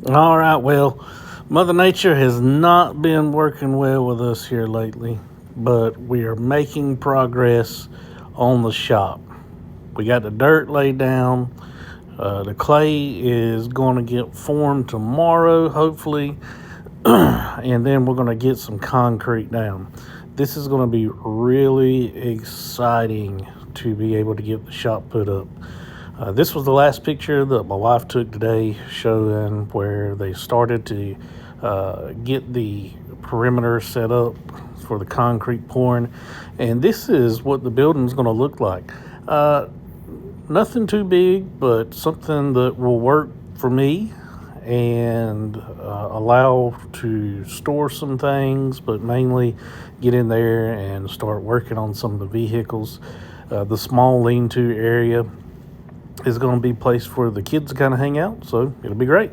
All right, well, Mother Nature has not been working well with us here lately, but we are making progress on the shop. We got the dirt laid down. The clay is going to get formed tomorrow, hopefully, and then we're going to get some concrete down. This is going to be really exciting to be able to get the shop put up. This was the last picture that my wife took today, showing where they started to get the perimeter set up for the concrete pouring. And this is what the building's going to look like. Nothing too big, but something that will work for me and allow to store some things, but mainly get in there and start working on some of the vehicles. The small lean-to area is going to be a place for the kids to kind of hang out, so it'll be great.